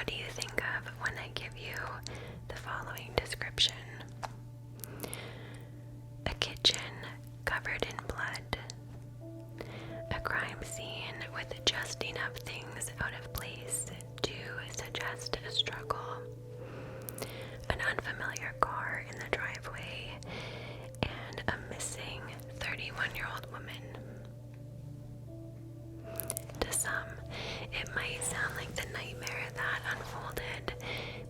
What do you think of when I give you the following description? A kitchen covered in blood. A crime scene with just enough things out of place to suggest a struggle. An unfamiliar car in the driveway, and a missing 31-year-old woman. To some, it might sound like the nightmare that unfolded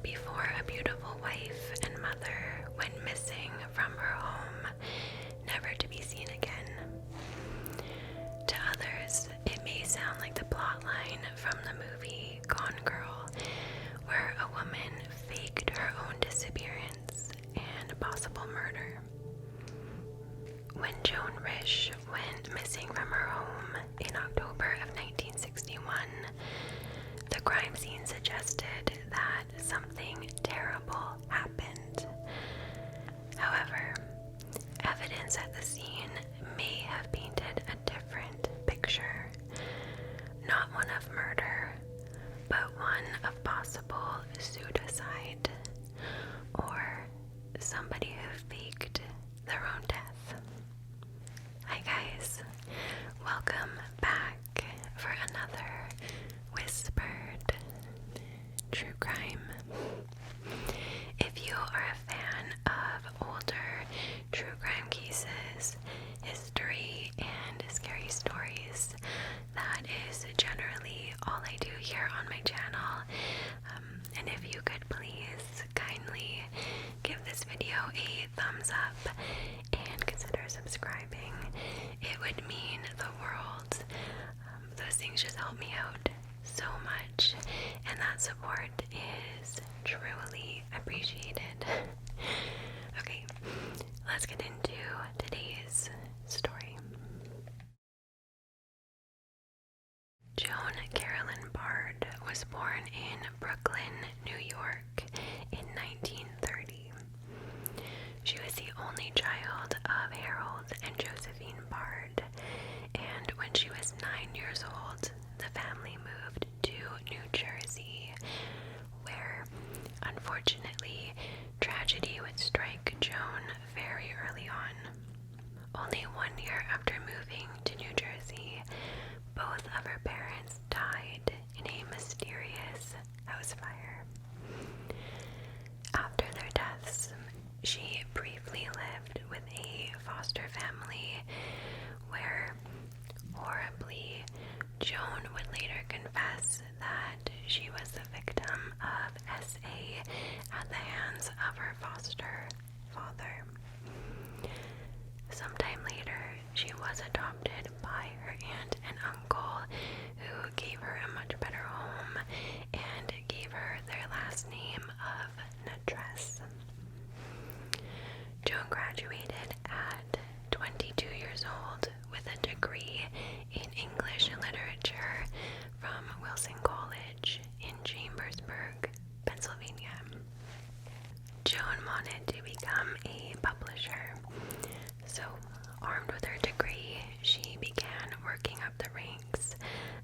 before a beautiful wife and mother went missing from her home, never to be seen again. To others, it may sound like the plotline from the movie Gone Girl, where a woman faked her own disappearance and possible murder. When Joan Risch went missing from her home in October of 1961, the crime scene suggested that something terrible happened. However, evidence at the scene may have painted a different picture. Not one of murder, but one of possible suicide, or somebody who faked their own death. Hi guys, welcome back for another whispered true crime. If you are a fan of older true crime cases, history, and scary stories, that is generally all I do here on my channel. And if you could please kindly give this video a thumbs up and consider subscribing, it would mean the world. Those things just help me out so much, and that support is truly appreciated. Okay, let's get into today's story. Joan Carolyn Bard was born in Brooklyn, New York in 1930. She was the only child of Harold and Josephine Bard, and when she was 9 years old, the family moved to New Jersey, where, unfortunately, tragedy would strike Joan very early on. Only 1 year after moving to New Jersey, both of her parents died in a mysterious house fire. After their deaths, she briefly lived with a foster family where, horribly, Joan would later confess that she was the victim of SA at the hands of her foster father. Sometime later, she was adopted by her aunt and uncle, who gave her a much better home and gave her their last name of Nadress. Joan graduated at 22 years old with a degree in English literature from Wilson College in Chambersburg, Pennsylvania. Joan wanted to become a publisher, so armed with her degree, she began working up the ranks,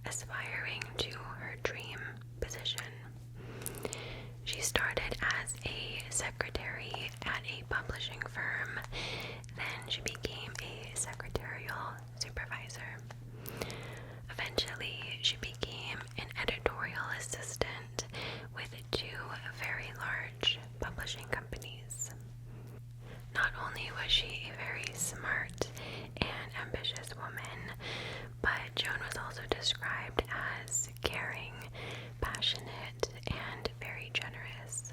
aspiring to her dream position. She started as a secretary at a publishing firm, then she became a secretarial supervisor. Eventually, she became an editorial assistant with 2 very large publishing companies. Not only was she a very smart and ambitious woman, but Joan was also described as caring, passionate, and very generous.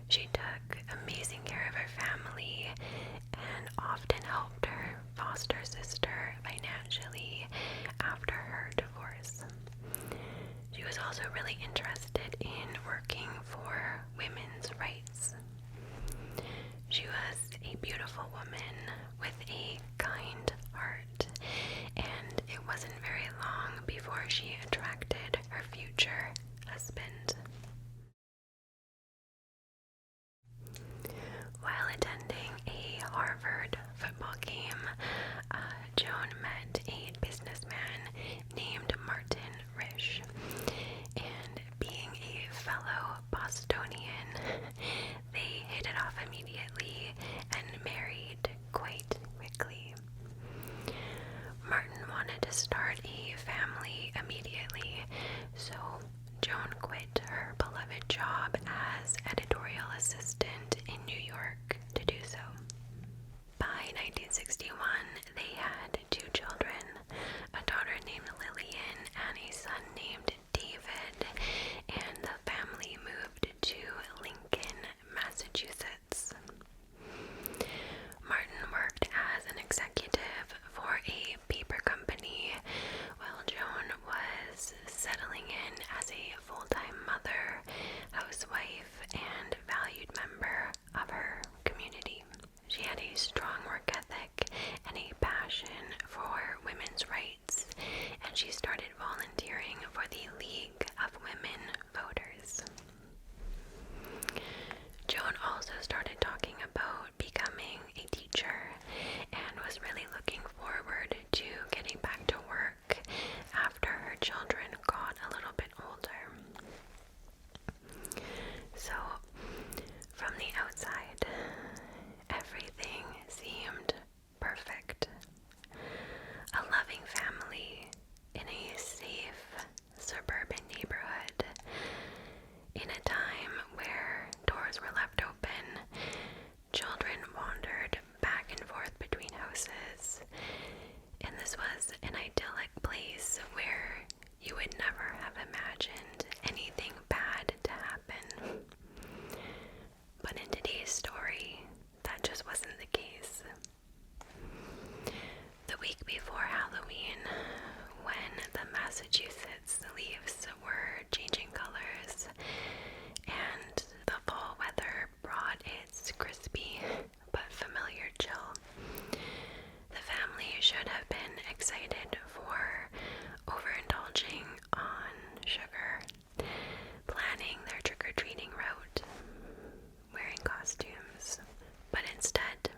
She took amazing care of her family and often helped her foster sister financially after her divorce. She was also really interested in working for women's rights. She was a beautiful woman with a kind heart, and it wasn't very long before she attracted her future husband. While attending a Harvard football game, Joan met a businessman named Martin Risch, and being a immediately and married quite quickly. Martin wanted to start a family immediately, so Joan quit her beloved job as editorial assistant in New York to do so. By 1961, they had 2 children, a daughter named Lillian and a son named David, and the family moved to Lincoln, Massachusetts. Martin worked as an executive for a paper company, while Joan was settling in as a full-time mother, housewife, and valued member of her community. She had a strong work ethic and a passion for women's rights, and she started volunteering for the League of Women Voters. Joan also started talking about becoming a teacher and was really looking forward to getting back to work after her children got a little bit older. So, from the outside, everything seemed perfect. A loving family in a safe suburban neighborhood, in a time where doors were left open, children wandered back and forth between houses, and this was an idyllic place where you would never have imagined anything bad to happen. But in today's story, that just wasn't the case. The week before Halloween, when the Massachusetts leaves were changing colors and the fall weather brought its crispy but familiar chill, the family should have been excited for overindulging on sugar, planning their trick-or-treating route, wearing costumes. But instead,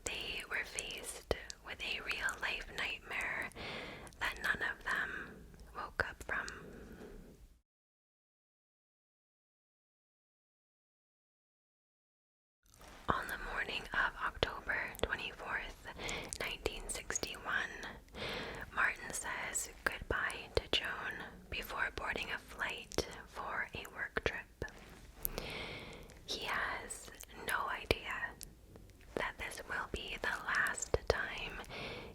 they were faced with a real-life nightmare that none of them woke up from. On the morning of October 24th, 1961, Martin says goodbye to Joan before boarding a flight for a work trip. He has no idea that this will be the last time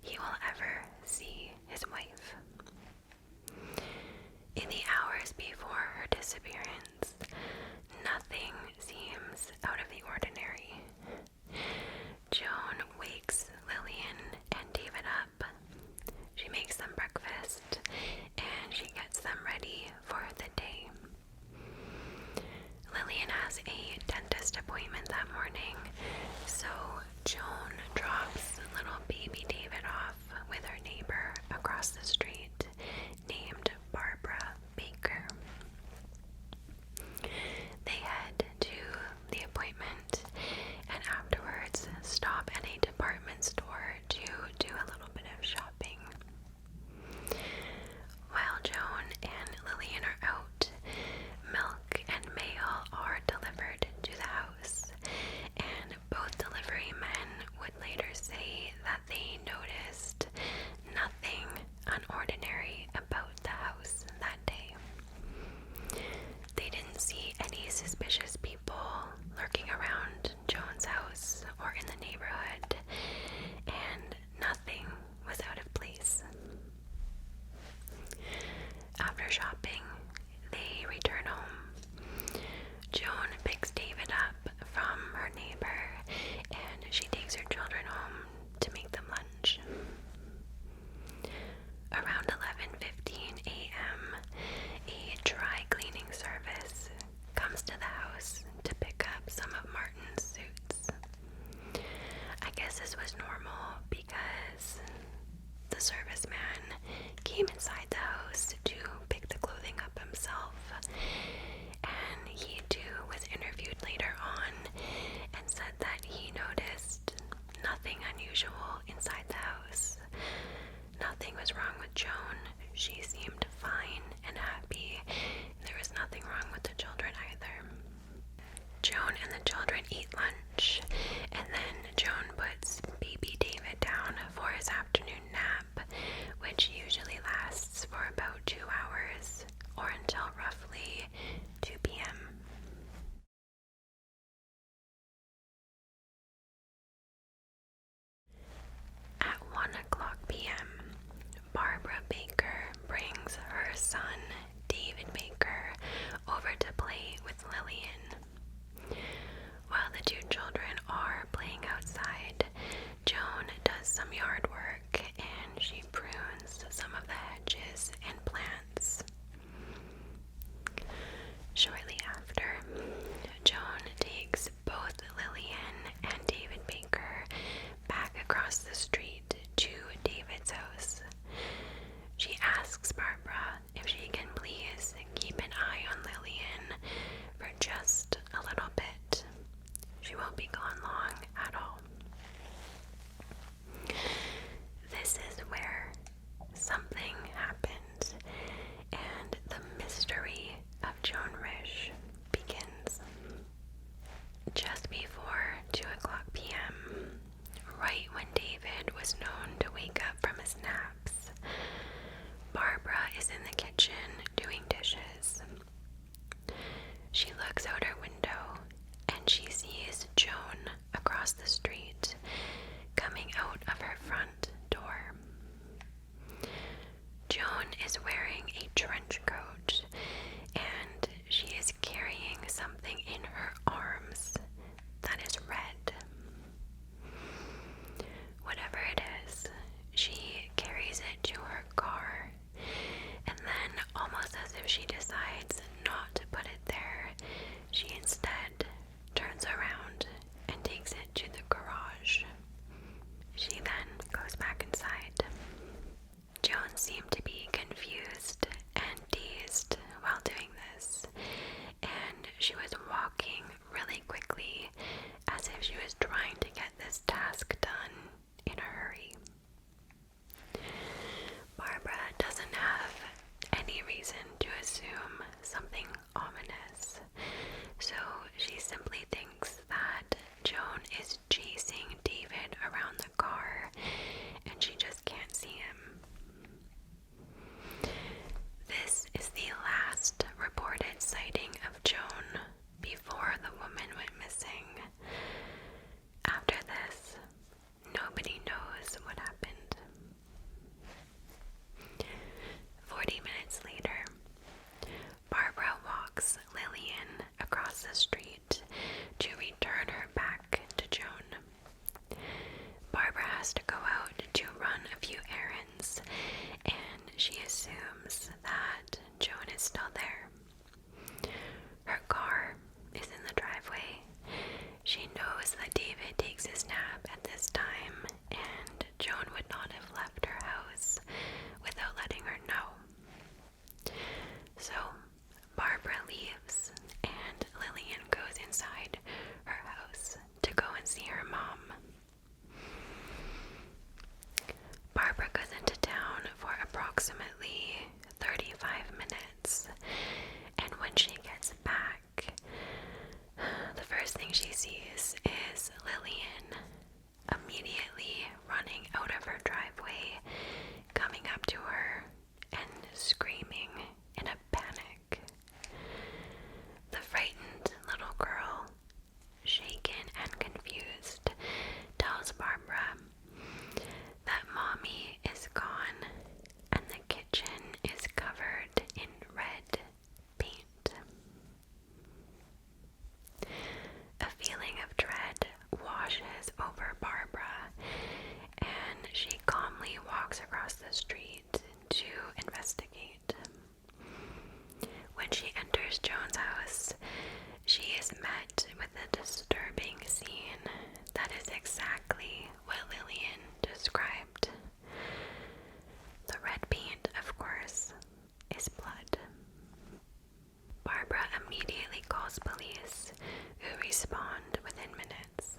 he will ever see his wife. In the hours before her disappearance, nothing seems out of the ordinary. Joan wakes Lillian and David up. She makes them breakfast and she gets them ready for the day. Lillian has a dentist appointment that morning, so Joan drops little baby David off with her neighbor across the street named Barbara Baker. They head to the appointment and afterwards stop at a department store to do a little bit of shopping. While Joan and Lillian are out, milk and mail are delivered to the house, and both delivery men would later say that they noticed nothing unordinary about the house that day. They didn't see any suspicious people lurking around Joan's house or in the neighborhood, and nothing was out of place. After shopping, they return home. Joan picks David up from her neighbor, and she takes her children home to make them lunch. Around 11:15 a.m., a dry cleaning service comes to the house to pick up some of Martin's suits. I guess this was normal because the serviceman came inside the house to pick the clothing up himself, and he too was interviewed later on and said that he noticed nothing unusual inside the house. Nothing was wrong with Joan. She seemed fine and happy. There was nothing wrong with the children either. Joan and the children eat lunch, and then Joan puts baby David down for his afternoon nap, which usually lasts for about 2 hours or until roughly 2 p.m. At 1 o'clock p.m., Barbara Baker brings her son, David Baker, over to play with Lillian. While the two children are playing outside, Joan does some yard work and she prunes some of the hedges and plants. Shortly after, Joan takes both Lillian and David Baker back across the street to David's house. She asks Barbara if she can please keep an eye on Lillian for just a little bit. She won't be gone long at all. This is where something happened, and the mystery of Joan Risch begins. Just before 2 o'clock p.m., right when David was known to wake up from his naps, Barbara is in the kitchen doing dishes. She looks out her window and she sees Joan across the street coming out of her front door. Joan is wearing a trench coat and she is carrying something in her arms that is red. Whatever it is, she carries it to her car, and then, almost as if she decides not to put it there, she instead turns around and takes it to the garage. She then goes back inside. Joan seemed to be confused and dazed while doing this, and she was walking really quickly as if she was trying to get this task done in a hurry. Barbara doesn't have any reason to assume something ominous, so she simply thinks that Joan is chasing David around the car and she just can't see him. This is the last reported sighting of Joan before the woman went missing. After this, nobody knows what happened. 40 minutes later, Barbara walks Lillian across the street to return her back to Joan. Barbara has to go out to run a few errands, and she assumes that Joan is still there. Her car is in the driveway. She knows that David takes his nap at this time, and Joan would not have left her house without letting her know. So, Barbara leaves, and Lillian goes inside her house to go and see her mom. Barbara goes into town for approximately 35 minutes, and when she gets back, the first thing she sees is Lillian immediately running out of her driveway, coming up to her and screaming in a panic. The frightened little girl, shaken and confused, tells Barbara that Mommy is gone and the kitchen is covered in red paint. A feeling of dread washes over Barbara, and she calmly walks across the street to investigate. When she enters Joan's house, she is met with a disturbing scene that is exactly what Lillian described. The red paint, of course, is blood. Barbara immediately calls police, who respond within minutes.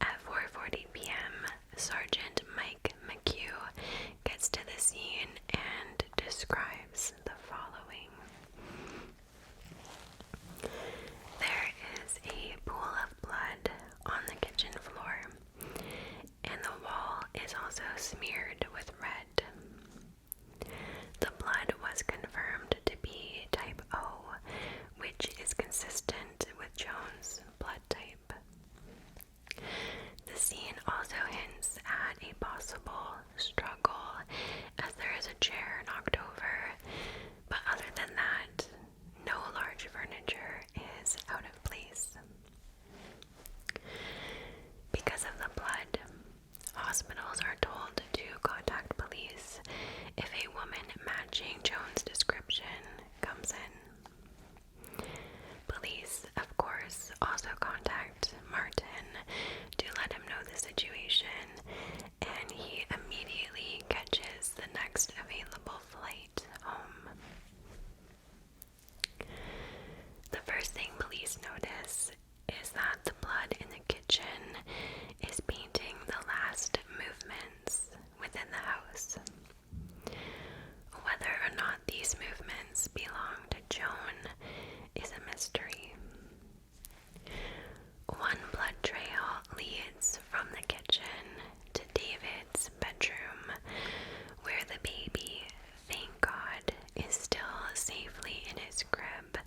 At 4:40 p.m., Sergeant Mike McHugh gets to the scene and describes also smeared with red. The blood was confirmed to be type O, which is consistent with Joan's blood type. The scene also hints at a possible struggle, as there is a chair knocked over, but other than that, no large furniture is out of place. Because of the blood, hospitals are told to contact police if a woman matching Joan's description comes in. Police, of course, also contact Martin to let him know the situation, and he immediately catches the next available flight home. The first thing police notice is that the blood in the kitchen is painting the last movements within the house. Whether or not these movements belong to Joan is a mystery. One blood trail leads from the kitchen to David's bedroom, where the baby, thank God, is still safely in his crib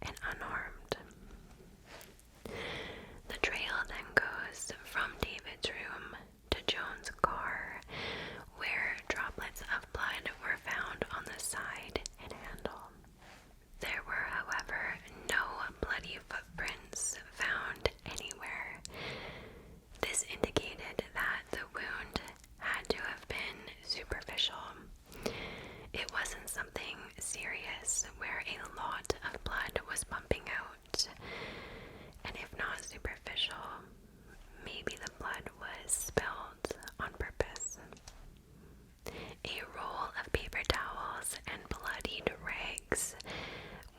and unharmed. The trail then goes from David's room to Joan's car, where droplets of blood were found on the side and handle. There were, however, no bloody footprints found anywhere. This indicated that the wound had to have been superficial. It wasn't something serious where a lot of blood was pumping out. And if not superficial, maybe the blood was spilled on purpose. A roll of paper towels and bloodied rags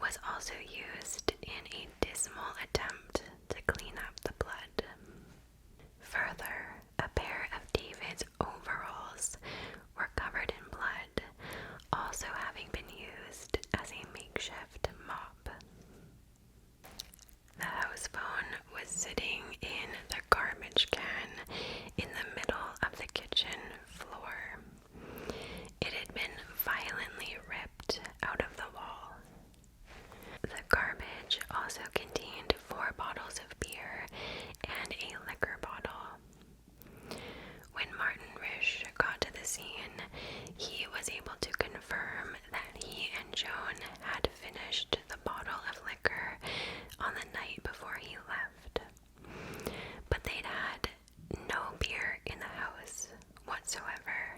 was also used in a dismal attempt to clean up the blood. Further, a pair of David's overalls were covered in blood, also having been used as a makeshift mop. The house phone was sitting in the garbage can in the middle of the kitchen floor. It had been violently ripped out of the wall. The garbage also contained 4 bottles of beer and a liquor bottle. When Martin Risch got to the scene, he was able to confirm that he and Joan had finished the bottle of liquor on the night before he left. But they'd had no beer in the house whatsoever.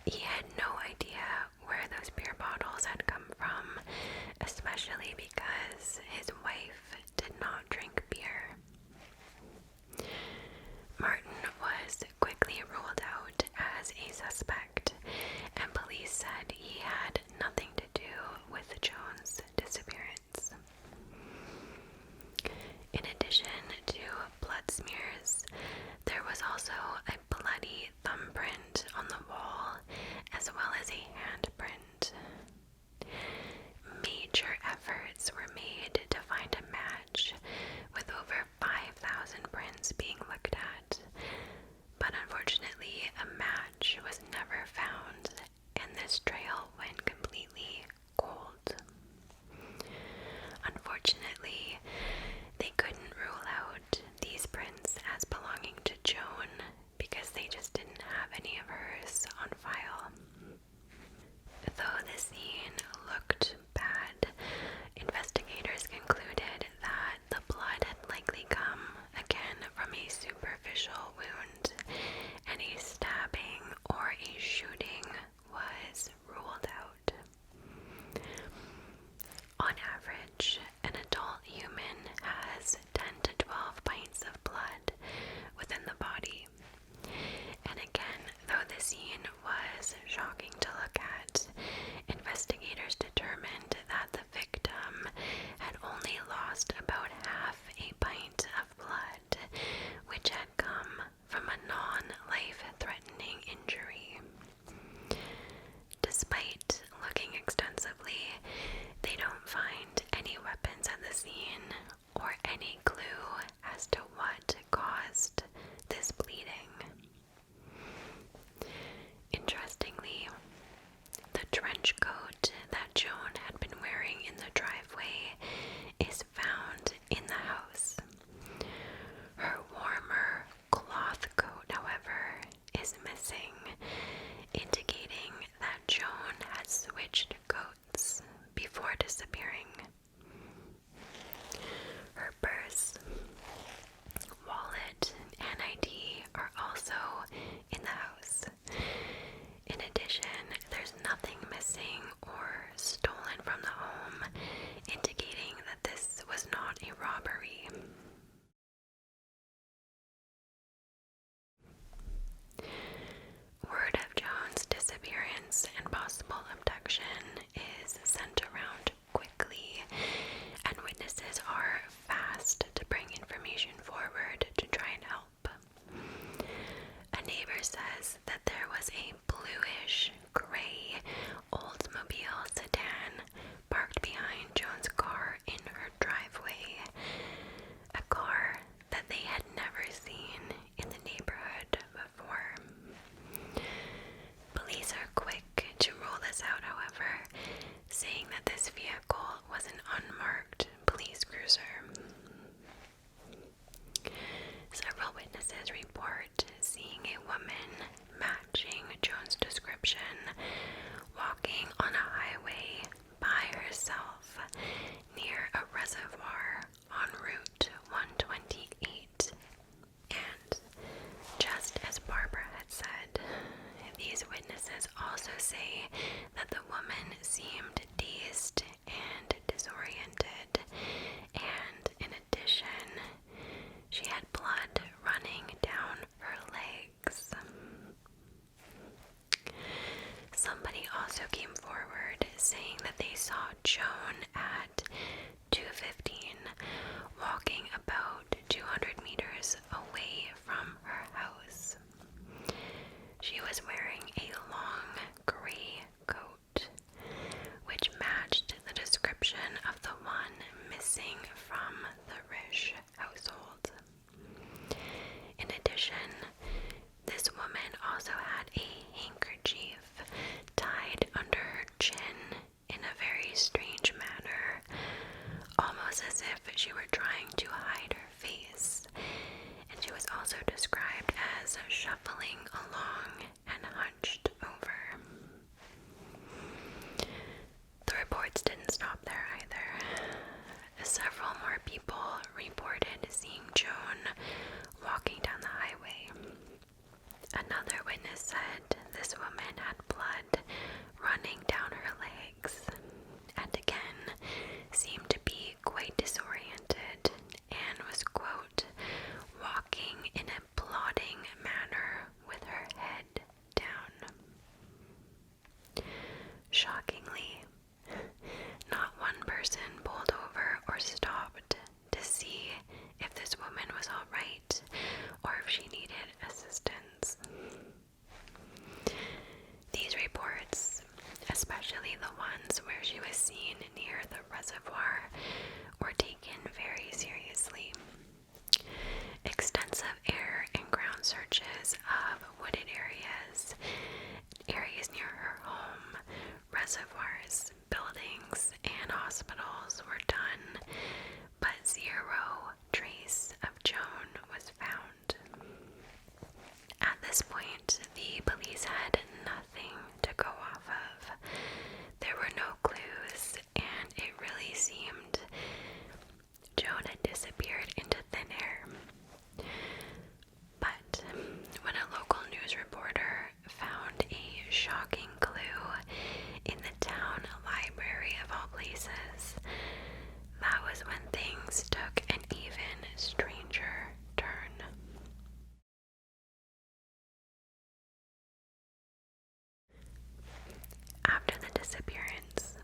He had no idea where those beer bottles had come from, especially because his wife did not drink beer. Martin was quickly ruled out as a suspect, and police said he had nothing to do with Joan's disappearance. In addition to blood smears, there was also a bloody thumbprint on the wall, as well Interestingly, the trench coat that Joan had been wearing in the driveway is found in the house. Her warmer cloth coat, however, is missing, indicating that Joan had switched coats before disappearing. Her purse, wallet, and ID are also in the house. In addition, there's nothing missing or stolen from the home, indicating that this was not a robbery. Word of Joan's disappearance and possible abduction is sent around quickly, and witnesses are fast to bring information forward to try and help. A neighbor says that there was a bluish gray Oldsmobile sedan parked behind Joan's car in her driveway, a car that they had never seen in the neighborhood before. Police are quick to rule this out, however, saying that this vehicle was an unmarked police cruiser. Several witnesses report seeing a woman matching Joan's description walking on a highway by herself near a reservoir on Route 128. And just as Barbara had said, these witnesses also say that the woman seemed dazed and disoriented, and in addition, she had blood running down her legs. Somebody also came forward saying that they saw Joan at 2:15 walking about 200 meters away from her house. She was wearing a long gray coat, which matched the description of the one missing from the Risch household. In addition, this woman also had a handkerchief tied under her chin in a very strange manner, almost as if she were trying to hide her face, and she was also described as shuffling along and hunched over. The reports didn't stop there either. Several more people reported seeing Joan walking down the highway. Another witness said this woman had blood running down her legs, and again seemed to be quite disoriented and was, quote, walking in a plodding manner with her head down. Shockingly, not one person pulled over or stopped to see if this woman was all right or if she needed assistance. These reports, especially the ones where she was seen near the reservoir, were taken very seriously. Extensive air and ground searches of wooded areas near her home, reservoirs, buildings, and hospitals were done, but zero trace of Joan was found. At this point, the police had nothing to go off of. There were no clues, and it really seemed Joan had disappeared into thin air. But when a local news reporter found a shocking clue in the town library of all places, that was when things took an even stranger turn. After the disappearance,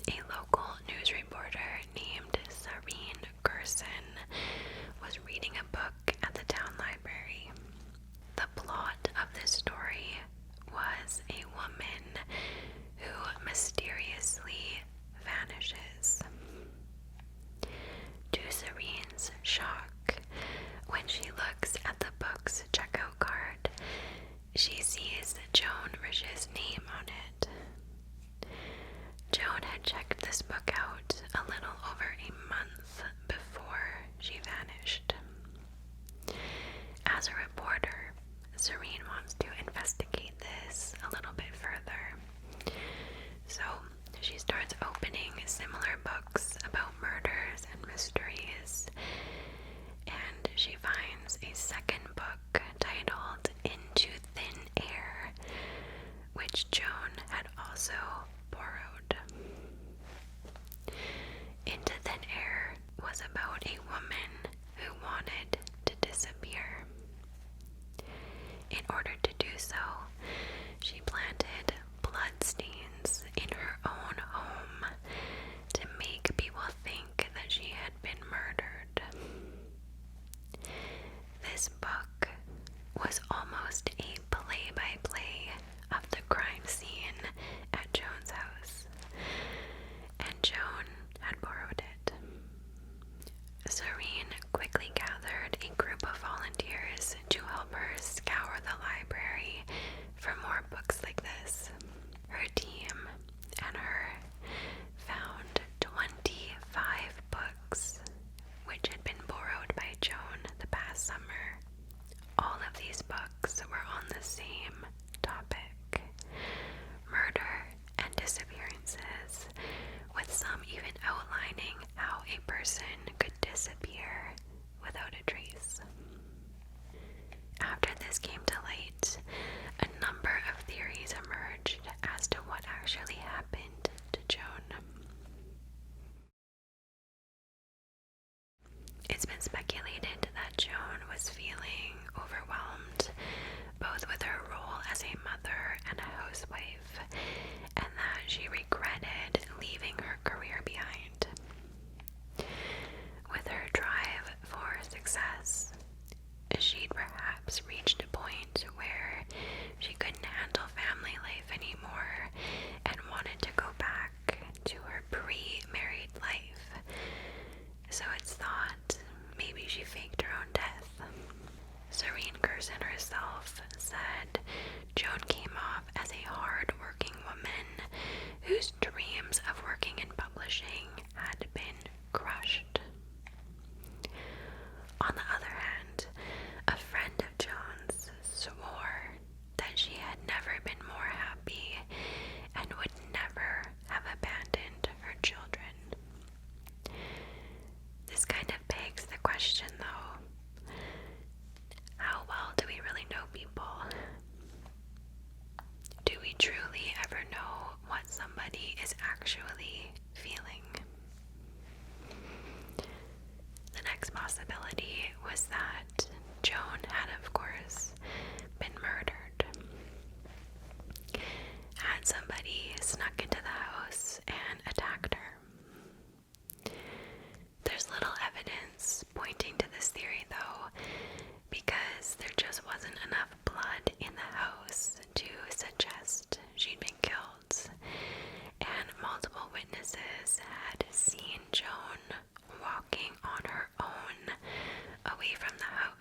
a local news reporter named Serene Gerson was reading a book at the town library. The plot of this story was a woman who mysteriously vanishes. To Serene's shock, when she looks at the book's checkout card, she sees Joan Risch's name on it. Joan had checked this book out a little over a month before she vanished. As a reporter, Serene wants to investigate this a little bit further. So she starts opening similar books about murders and mysteries, and she finds a second book titled Into Thin Air, which Joan had also borrowed. Into Thin Air was about a woman who wanted to disappear. In order to do so, she planted bloodstains in her own home to make people think that she had been murdered. This book was almost a play-by-play of the crime scene at Joan's house, and Joan had borrowed it. Serene quickly gathered a group of volunteers to help her scour the library for more books like this. Her team and her found 25 books which had been borrowed by Joan the past summer. All of these books were on the same topic: murder and disappearances, with some even outlining how a person could disappear without a trace. After this came to light, a number of theories emerged as to what actually happened to Joan. It's been speculated that Joan was feeling overwhelmed, both with her role as a mother and a housewife, and that she regretted leaving her career behind. With her drive for success, she'd perhaps reached a point where she couldn't handle family life anymore and wanted to go back to her pre-married life. So it's thought maybe she faked her own death. Serene Gerson herself said Joan came off as a hard-working woman whose dreams of working in publishing had been crushed. On the other hand, a friend of Joan's swore that she had never been more happy and would never have abandoned her children. This kind of begs the question, though: how well do we really know people? Do we truly ever know what somebody is actually feeling? The next possibility was that Joan had, of course, been murdered. Had somebody snuck into the house and attacked her. There's little evidence pointing to this theory, though, because there just wasn't enough blood in the house to suggest she'd been killed, and multiple witnesses had seen Joan walking on her own away from the house.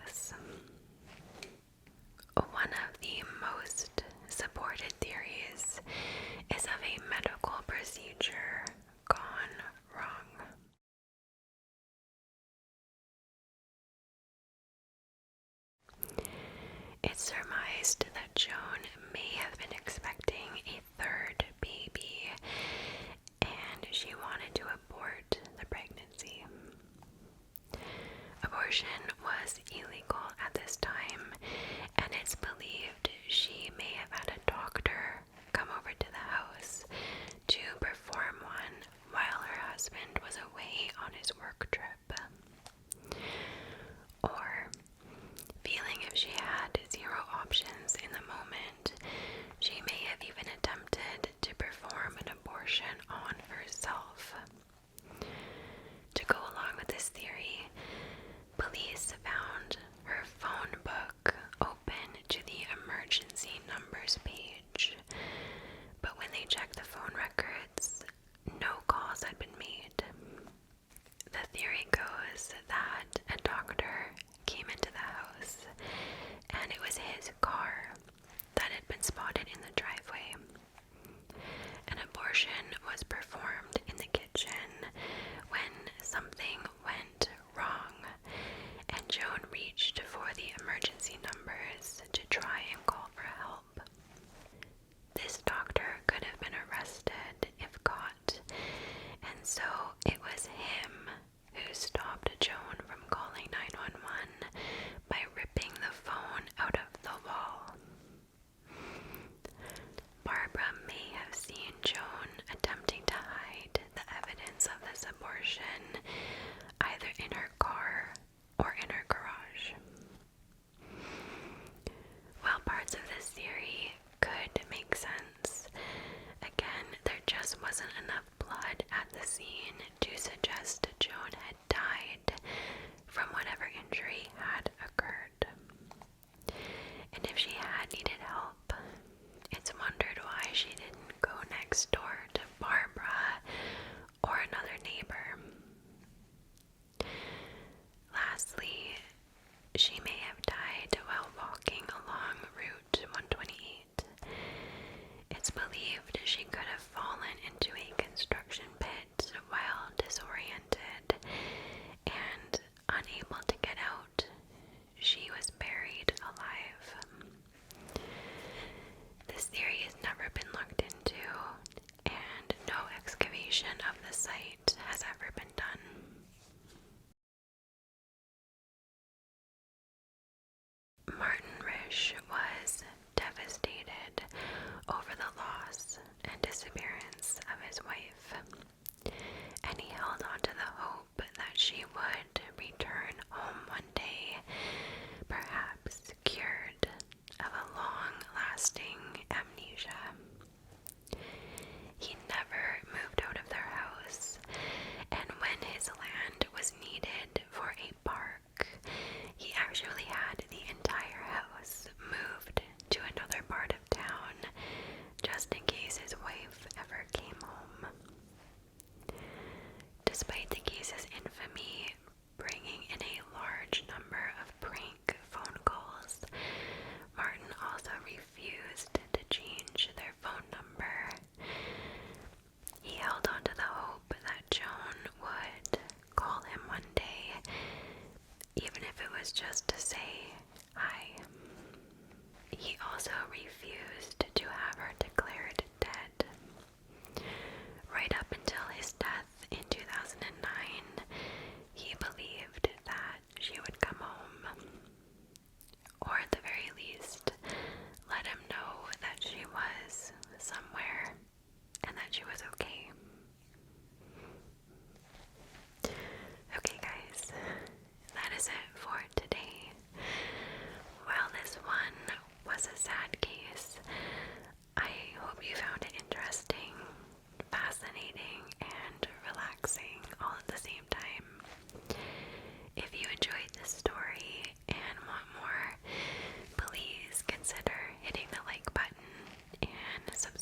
It's believed she could have fallen into a construction pit while disoriented and unable to get out. She was buried alive. This theory has never been looked into, and no excavation of the site has ever been done. Martin Risch was devastated over the loss and disappearance of his wife, and he held on to the hope that she would return home one day, perhaps cured of a long-lasting amnesia. He never moved out of their house, and when his land was needed for a park, he actually had the entire house moved to another part of town, just in case his wife ever came home. Despite the case's infamy bringing in a large number of prank phone calls, Martin also refused to change their phone number. He held on to the hope that Joan would call him one day, even if it was just to say hi. He also refused to have her declared dead. Right up until his death in 2009, he believed that she would come home, or at the very least, let him know that she was somewhere and that she was okay. Okay guys, that is it for today. While this one was a sad case, I hope you found it interesting, fascinating, and relaxing all at the same time. If you enjoyed this story and want more, please consider hitting the like button and subscribing